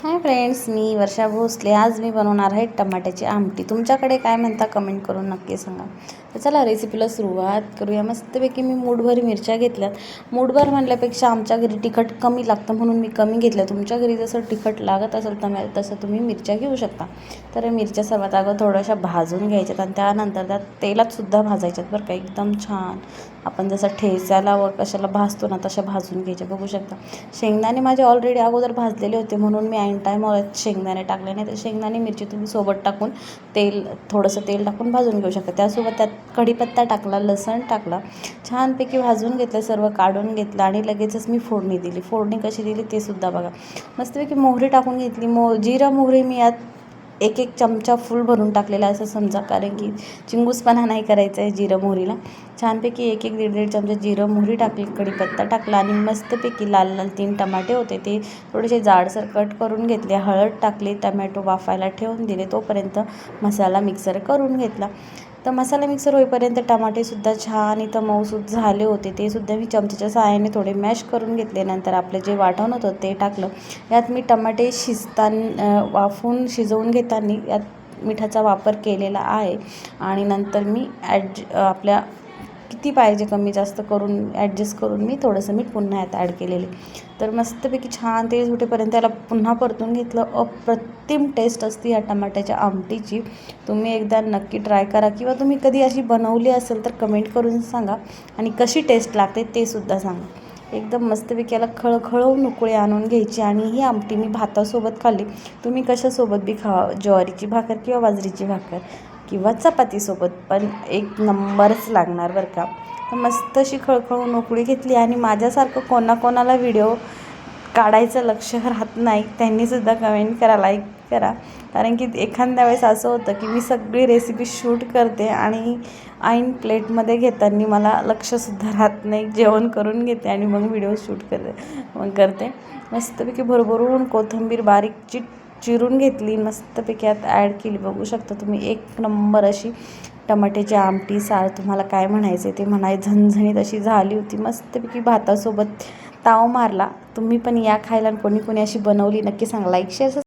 Hi friends, मी वर्षा भोसले. आज मी बनवणार आहे टमाट्याची आमटी. तुमच्याकडे काय म्हणता कमेंट करून नक्की सांगा. तर चला रेसिपीला सुरुवात करूया. मस्तपैकी मी मूठभर मिरच्या घेतल्यात. मूठभर म्हणल्यापेक्षा आमच्या घरी तिखट कमी लागतं म्हणून मी कमी घेतल्या. तुमच्या घरी जसं तिखट लागत असेल तसं तुम्ही मिरच्या घेऊ शकता. तर मिरच्या सर्वात अगोदर थोड्याशा भाजून घ्यायच्यात आणि त्यानंतर त्यात तेलातसुद्धा भाजायच्यात बरं का. एकदम छान आपण जसं ठेचाला व कशाला भाजतो ना तशा भाजून घ्यायच्या. बघू शकता शेंगदाणे माझे ऑलरेडी अगोदर भाजलेले होते म्हणून मी ऐन टाईमवर शेंगदाणे टाकले. नाही तर शेंगदाणे मिरची तुम्ही सोबत टाकून थोडंसं तेल टाकून भाजून घेऊ शकता. त्यासोबत त्यात कढीपत्ता टाकला, लसण टाकला, छानपैकी भाजून घेतलं, सर्व काढून घेतलं आणि लगेचच मी फोडणी दिली. फोडणी कशी दिली ते सुद्धा बघा. मस्तपैकी मोहरी टाकून घेतली. जिरा मोहरी मी यात एक चमचा फुल भरून टाकलेला असं समजा, कारण की चिंगूसपणा नाही करायचा आहे जिरं मोहरीला. छानपैकी एक दीड चमचा जिरं मोहरी टाकली, कढीपत्ता टाकला आणि मस्तपैकी लाल 3 टमाटे होते ते थोडेसे जाडसर कट करून घेतले. हळद टाकली, टमॅटो वाफायला ठेवून दिले. तोपर्यंत मसाला मिक्सर करून घेतला. तर मसाला मिक्सर होईपर्यंत टमाटेसुद्धा छान इथं मऊसूद झाले होते. ते सुद्धा मी चमच्याच्या सहाय्याने थोडे मॅश करून घेतले. नंतर आपलं जे वाटण होतं ते टाकलं. यात मी टमाटे वाफवून शिजवून घेताना यात मिठाचा वापर केलेला आहे आणि नंतर मी आपल्या किती पाहिजे कमी जास्त करून ॲडजस्ट करून मी थोडंसं मीठ पुन्हा यात ॲड केलेले. तर मस्तपैकी छान तेल सुटेपर्यंत त्याला पुन्हा परतून घेतलं. अप्रतिम टेस्ट असते या टमाट्याच्या आमटीची. तुम्ही एकदा नक्की ट्राय करा किंवा तुम्ही कधी अशी बनवली असेल तर कमेंट करून सांगा आणि कशी टेस्ट लागते ते सुद्धा सांगा. एकदम मस्तपैकी याला खळखळवून उकळी आणून घ्यायची आणि ही आमटी मी भातासोबत खाल्ली. तुम्ही कशासोबत बी खावा, ज्वारीची भाकर किंवा बाजरीची भाकर किंवा चपातीसोबत, पण एक नंबरच लागणार बरं का. तर मस्त अशी खळखळून उकळी घेतली आणि माझ्यासारखं कोणाकोणाला व्हिडिओ काढायचं लक्ष राहत नाही त्यांनीसुद्धा कमेंट करा, लाईक करा. कारण की एखाद्या वेळेस असं होतं की मी सगळी रेसिपी शूट करते आणि ऐन प्लेटमध्ये घेताना मला लक्षसुद्धा राहत नाही. जेवण करून घेते आणि मग व्हिडिओ शूट करते. मस्तपैकी भरभरून कोथिंबीर बारीक चिरून घेतली, मस्तपैकी यात ॲड केली. बघू शकता तुम्ही एक नंबर अशी टमाट्याची आमटी, सार तुम्हाला काय म्हणायचं ते झणझणीत अशी झाली होती. मस्तपैकी भातासोबत ताव मारला. तुम्ही पण या खायला आणि कोणी अशी बनवली नक्की सांगा. Like share